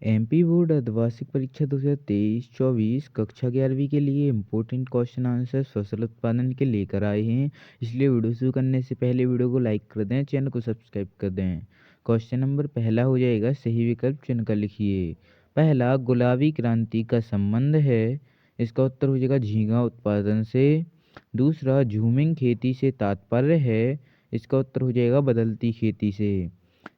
MP board अर्धवार्षिक परीक्षा 2023-24 कक्षा 11वीं के लिए इम्पोर्टेंट क्वेश्चन आंसर्स फसल उत्पादन के लेकर आए हैं। इसलिए वीडियो शुरू करने से पहले वीडियो को लाइक कर दें, चैनल को सब्सक्राइब कर दें। क्वेश्चन नंबर पहला हो जाएगा, सही विकल्प चुनकर लिखिए। पहला, गुलाबी क्रांति का संबंध है। इसका उत्तर हो जाएगा झींगा उत्पादन से। दूसरा, झूमिंग खेती से तात्पर्य है। इसका उत्तर हो जाएगा बदलती खेती से।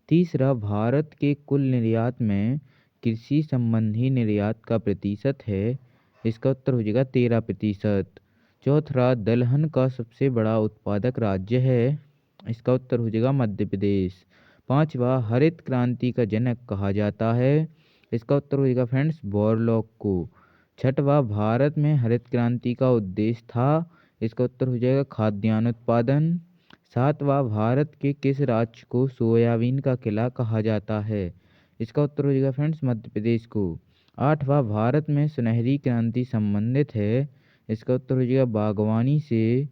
तीसरा, भारत के कुल निर्यात में कृषि संबंधी निर्यात का प्रतिशत है। इसका उत्तर हो जाएगा 13%। चौथा, दलहन का सबसे बड़ा उत्पादक राज्य है। इसका उत्तर हो जाएगा मध्य प्रदेश। पांचवा, हरित क्रांति का जनक कहा जाता है। इसका उत्तर हो जाएगा फ्रेंड्स बोरलॉग को। छठवा, भारत में हरित क्रांति का उद्देश्य था। इसका उत्तर हो जाएगा खाद्यान्न उत्पादन। सातवां, भारत के किस राज्य को सोयाबीन का किला कहा जाता है। इसका उत्तर हो जाएगा फ्रेंड्स मध्य प्रदेश को। आठवां, भारत में सुनहरी क्रांति संबंधित है। इसका उत्तर हो जाएगा बागवानी से।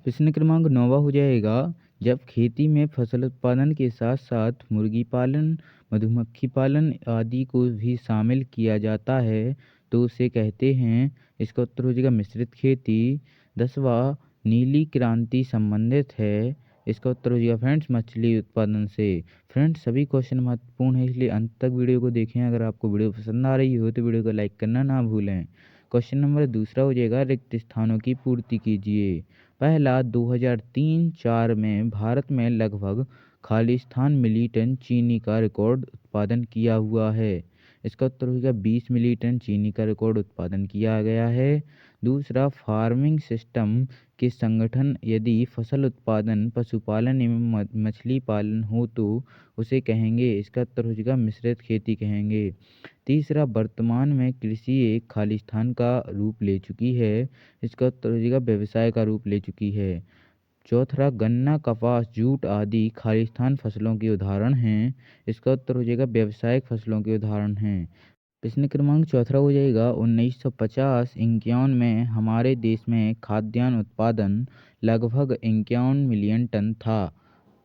प्रश्न क्रमांक 9 हो जाएगा, जब खेती में फसल उत्पादन के साथ साथ मुर्गी पालन, मधुमक्खी पालन आदि को भी शामिल किया जाता है तो उसे कहते हैं। इसका उत्तर हो जाएगा मिश्रित खेती। 10वां, नीली क्रांति संबंधित है। इसका उत्तर हो जाएगा फ्रेंड्स मछली उत्पादन से। फ्रेंड्स, सभी क्वेश्चन महत्वपूर्ण है, इसलिए अंत तक वीडियो को देखें। अगर आपको वीडियो पसंद आ रही हो तो वीडियो को लाइक करना ना भूलें। क्वेश्चन नंबर दूसरा हो जाएगा, रिक्त स्थानों की पूर्ति कीजिए। पहला, 2003-4 में भारत में लगभग खालिस्तान मिली टन चीनी का रिकॉर्ड उत्पादन किया हुआ है। इसका उत्तर होगा 20 मिली टन चीनी का रिकॉर्ड उत्पादन किया गया है। दूसरा, फार्मिंग सिस्टम के संगठन यदि फसल उत्पादन, पशुपालन एवं मछली पालन हो तो उसे कहेंगे। इसका उत्तर हो जाएगा मिश्रित खेती कहेंगे। तीसरा, वर्तमान में कृषि एक खालिस्तान का रूप ले चुकी है। इसका उत्तर हो जाएगा व्यवसाय का रूप ले चुकी है। चौथा, गन्ना, कपास, जूट आदि खालिस्तान फसलों के उदाहरण हैं। इसका उत्तर हो जाएगा व्यावसायिक फसलों के उदाहरण हैं। प्रश्न क्रमांक चौथा हो जाएगा, 1950-51 में हमारे देश में खाद्यान्न उत्पादन लगभग 51 मिलियन टन था।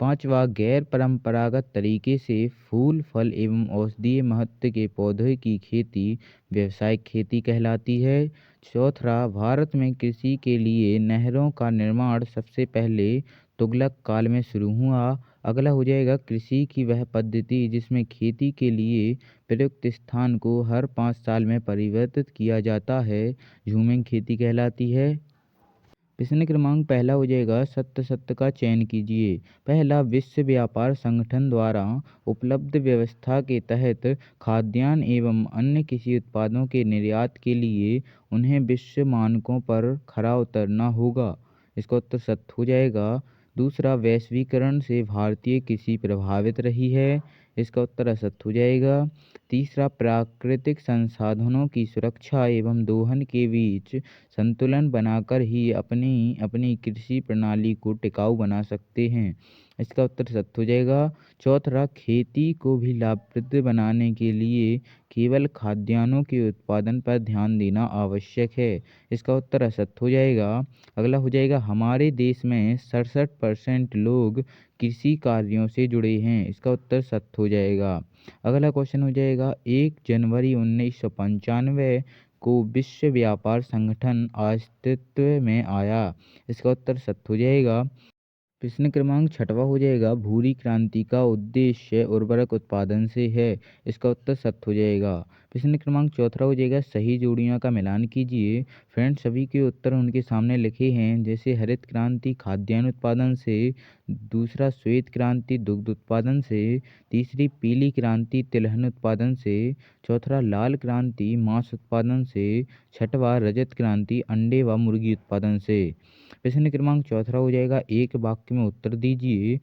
पांचवा, गैर परंपरागत तरीके से फूल, फल एवं औषधीय महत्व के पौधे की खेती व्यावसायिक खेती कहलाती है। चौथा, भारत में कृषि के लिए नहरों का निर्माण सबसे पहले तुगलक काल में शुरू हुआ। अगला हो जाएगा, कृषि की वह पद्धति जिसमें खेती के लिए प्रयुक्त स्थान को हर 5 साल में परिवर्तित किया जाता है, झूमिंग खेती कहलाती है। प्रश्न क्रमांक पहला हो जाएगा, सत्य सत्य का चयन कीजिए। पहला, विश्व व्यापार संगठन द्वारा उपलब्ध व्यवस्था के तहत खाद्यान्न एवं अन्य कृषि उत्पादों के निर्यात के लिए उन्हें विश्व मानकों पर खरा उतरना होगा। इसका उत्तर सत्य हो जाएगा। दूसरा, वैश्वीकरण से भारतीय कृषि प्रभावित रही है। इसका उत्तर असत्य हो जाएगा। तीसरा, प्राकृतिक संसाधनों की सुरक्षा एवं दोहन के बीच संतुलन बनाकर ही अपनी अपनी कृषि प्रणाली को टिकाऊ बना सकते हैं। इसका उत्तर सत्य हो जाएगा। चौथा, खेती को भी लाभप्रद बनाने के लिए केवल खाद्यान्नों के उत्पादन पर ध्यान देना आवश्यक है। इसका उत्तर असत्य हो जाएगा। अगला हो जाएगा, हमारे देश में 67% लोग कृषि कार्यों से जुड़े हैं। इसका उत्तर सत्य हो जाएगा। अगला क्वेश्चन हो जाएगा, 1 जनवरी 1995 को विश्व व्यापार संगठन अस्तित्व में आया। इसका उत्तर सत्य हो जाएगा। प्रश्न क्रमांक छठवा हो जाएगा, भूरी क्रांति का उद्देश्य उर्वरक उत्पादन से है। इसका उत्तर सत्य हो जाएगा। प्रश्न क्रमांक चौथा हो जाएगा, सही जोड़ियों का मिलान कीजिए। फ्रेंड्स, सभी के उत्तर उनके सामने लिखे हैं, जैसे हरित क्रांति खाद्यान्न उत्पादन से, दूसरा श्वेत क्रांति दुग्ध उत्पादन से, तीसरी पीली क्रांति तिलहन उत्पादन से, चौथा लाल क्रांति मांस उत्पादन से, छठवा रजत क्रांति अंडे व मुर्गी उत्पादन से। प्रश्न क्रमांक चौथा हो जाएगा, एक वाक्य में उत्तर दीजिए।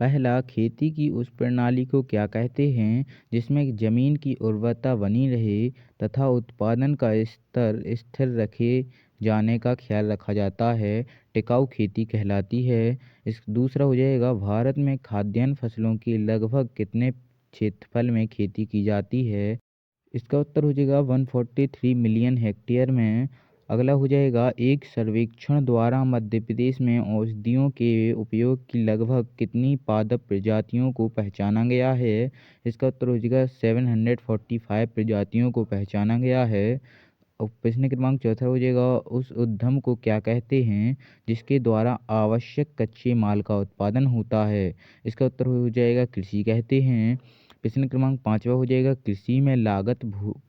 पहला, खेती की उस प्रणाली को क्या कहते हैं जिसमें जमीन की उर्वरता बनी रहे तथा उत्पादन का स्तर स्थिर रखे जाने का ख्याल रखा जाता है, टिकाऊ खेती कहलाती है। इस दूसरा हो जाएगा, भारत में खाद्यान्न फसलों की लगभग कितने क्षेत्रफल में खेती की जाती है। इसका उत्तर हो जाएगा 143 मिलियन हेक्टेयर में। अगला हो जाएगा, एक सर्वेक्षण द्वारा मध्य प्रदेश में औषधियों के उपयोग की लगभग कितनी पादप प्रजातियों को पहचाना गया है। इसका उत्तर हो जाएगा 745 प्रजातियों को पहचाना गया है। और प्रश्न क्रमांक चौथा हो जाएगा, उस उद्यम को क्या कहते हैं जिसके द्वारा आवश्यक कच्चे माल का उत्पादन होता है। इसका उत्तर हो जाएगा कृषि कहते हैं। प्रश्न क्रमांक पाँचवा हो जाएगा, कृषि में लागत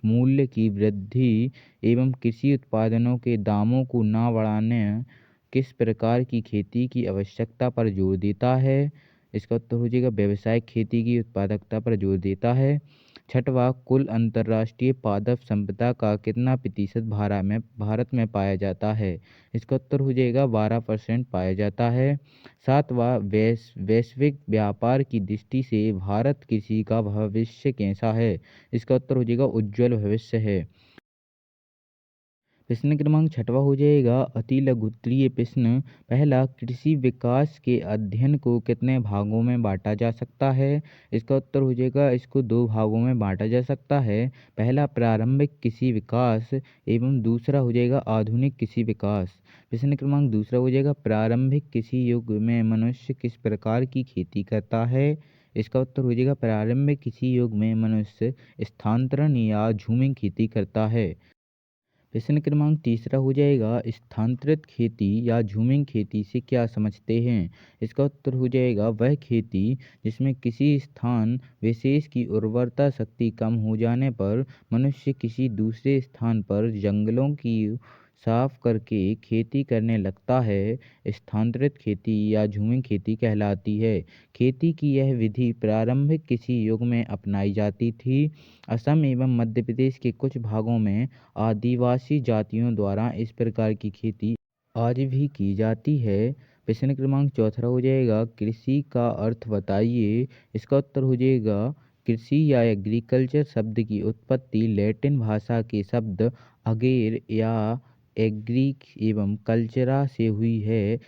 मूल्य की वृद्धि एवं कृषि उत्पादनों के दामों को ना बढ़ाने किस प्रकार की खेती की आवश्यकता पर जोर देता है। इसका उत्तर हो जाएगा व्यावसायिक खेती की उत्पादकता पर जोर देता है। छठवां, कुल अंतर्राष्ट्रीय पादप संपदा का कितना प्रतिशत भारत में पाया जाता है। इसका उत्तर हो जाएगा 12% पाया जाता है। सातवां, वैश्विक व्यापार की दृष्टि से भारत कृषि का भविष्य कैसा है। इसका उत्तर हो जाएगा उज्जवल भविष्य है। प्रश्न क्रमांक छठवा हो जाएगा, अति लघु उत्तरीय प्रश्न। पहला, कृषि विकास के अध्ययन को कितने भागों में बांटा जा सकता है। इसका उत्तर हो जाएगा इसको दो भागों में बांटा जा सकता है। पहला प्रारंभिक कृषि विकास एवं दूसरा हो जाएगा आधुनिक कृषि विकास। प्रश्न क्रमांक दूसरा हो जाएगा, प्रारंभिक कृषि युग में मनुष्य किस प्रकार की खेती करता है। इसका उत्तर हो जाएगा प्रारंभिक कृषि युग में मनुष्य स्थानांतरण या झूमिंग खेती करता है। प्रश्न क्रमांक तीसरा हो जाएगा, स्थानांतरित खेती या झूमिंग खेती से क्या समझते हैं। इसका उत्तर हो जाएगा वह खेती जिसमें किसी स्थान विशेष की उर्वरता शक्ति कम हो जाने पर मनुष्य किसी दूसरे स्थान पर जंगलों की साफ करके खेती करने लगता है। स्थानांतरित खेती या झूमिंग खेती कहलाती है। खेती की यह विधि प्रारंभिक कृषि युग में अपनाई जाती थी। असम एवं मध्य प्रदेश के कुछ भागों में आदिवासी जातियों द्वारा इस प्रकार की खेती आज भी की जाती है। प्रश्न क्रमांक चौथा हो जाएगा, कृषि का अर्थ बताइए। इसका उत्तर हो जाएगा, कृषि या एग्रीकल्चर शब्द की उत्पत्ति लैटिन भाषा के शब्द अगेर या एग्री एवं कल्चरा से हुई है,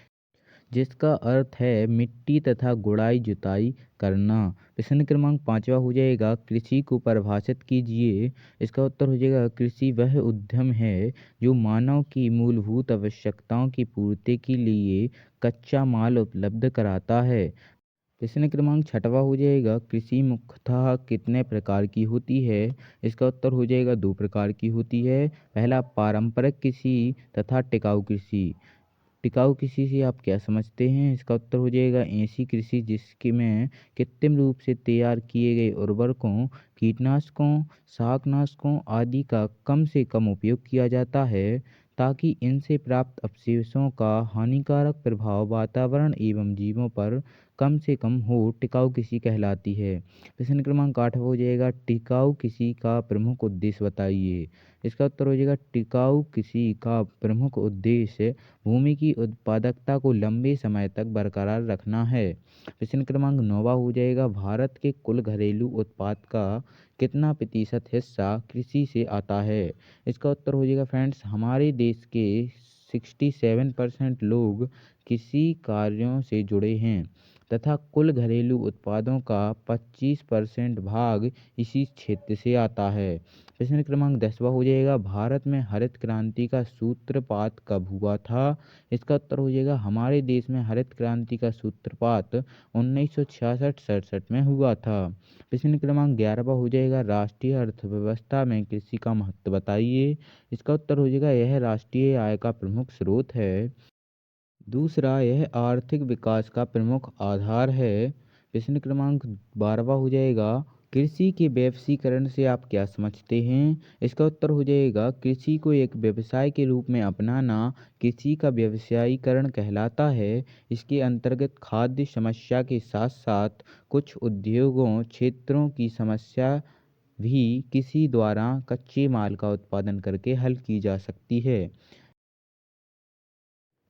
जिसका अर्थ है मिट्टी तथा गुड़ाई जुताई करना। प्रश्न क्रमांक पाँचवा हो जाएगा, कृषि को परिभाषित कीजिए। इसका उत्तर हो जाएगा, कृषि वह उद्यम है जो मानव की मूलभूत आवश्यकताओं की पूर्ति के लिए कच्चा माल उपलब्ध कराता है। प्रश्न क्रमांक छठवा हो जाएगा, कृषि मुख्यतः कितने प्रकार की होती है। इसका उत्तर हो जाएगा दो प्रकार की होती है। पहला पारंपरिक कृषि तथा टिकाऊ कृषि। टिकाऊ कृषि से आप क्या समझते हैं। इसका उत्तर हो जाएगा ऐसी कृषि जिसके में कृत्रिम रूप से तैयार किए गए उर्वरकों, कीटनाशकों, शाकनाशकों आदि का कम से कम उपयोग किया जाता है, ताकि इनसे प्राप्त अवशेषों का हानिकारक प्रभाव वातावरण एवं जीवों पर कम से कम हो। टिकाऊ कृषि कहलाती है। प्रश्न क्रमांक आठवां हो जाएगा, टिकाऊ कृषि का प्रमुख उद्देश्य बताइए। इसका उत्तर हो जाएगा, टिकाऊ कृषि का प्रमुख उद्देश्य भूमि की उत्पादकता को लंबे समय तक बरकरार रखना है। प्रश्न क्रमांक नौवा हो जाएगा, भारत के कुल घरेलू उत्पाद का कितना प्रतिशत हिस्सा कृषि से आता है। इसका उत्तर हो जाएगा फ्रेंड्स, हमारे देश के 67% लोग कृषि कार्यों से जुड़े हैं तथा कुल घरेलू उत्पादों का 25% भाग इसी क्षेत्र से आता है। प्रश्न क्रमांक 10वां हो जाएगा, भारत में हरित क्रांति का सूत्रपात कब हुआ था। इसका उत्तर हो जाएगा, हमारे देश में हरित क्रांति का सूत्रपात 1966-67 में हुआ था। प्रश्न क्रमांक 11वां हो जाएगा, राष्ट्रीय अर्थव्यवस्था में कृषि का महत्व बताइए। इसका उत्तर हो जाएगा, यह राष्ट्रीय आय का प्रमुख स्रोत है। दूसरा, यह आर्थिक विकास का प्रमुख आधार है। प्रश्न क्रमांक 12वां हो जाएगा, कृषि के वैश्वीकरण से आप क्या समझते हैं। इसका उत्तर हो जाएगा, कृषि को एक व्यवसाय के रूप में अपनाना कृषि का व्यवसायीकरण कहलाता है। इसके अंतर्गत खाद्य समस्या के साथ साथ कुछ उद्योगों क्षेत्रों की समस्या भी कृषि द्वारा कच्चे माल का उत्पादन करके हल की जा सकती है।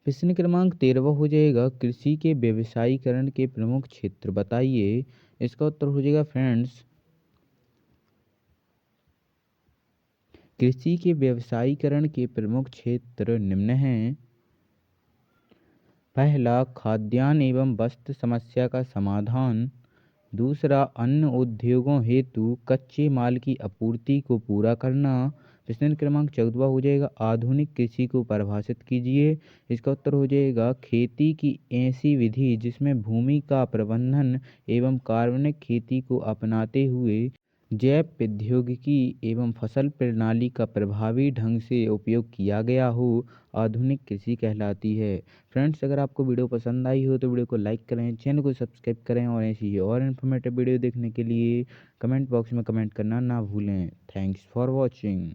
प्रश्न क्रमांक 13वां हो जाएगा, कृषि के व्यवसायीकरण के प्रमुख क्षेत्र बताइए। इसका उत्तर हो जाएगा फ्रेंड्स, कृषि के व्यवसायीकरण के प्रमुख क्षेत्र निम्न हैं। पहला, खाद्यान्न एवं वस्त्र समस्या का समाधान। दूसरा, अन्य उद्योगों हेतु कच्चे माल की आपूर्ति को पूरा करना। प्रश्न क्रमांक 14 हो जाएगा आधुनिक कृषि को परिभाषित कीजिए। इसका उत्तर हो जाएगा खेती की ऐसी विधि जिसमें भूमि का प्रबंधन एवं कार्बनिक खेती को अपनाते हुए जैव प्रौद्योगिकी एवं फसल प्रणाली का प्रभावी ढंग से उपयोग किया गया हो, आधुनिक कृषि कहलाती है। फ्रेंड्स, अगर आपको वीडियो पसंद आई हो तो वीडियो को लाइक करें, चैनल को सब्सक्राइब करें और ऐसी ही और इन्फॉर्मेटिव वीडियो देखने के लिए कमेंट बॉक्स में कमेंट करना ना भूलें। Thanks for watching.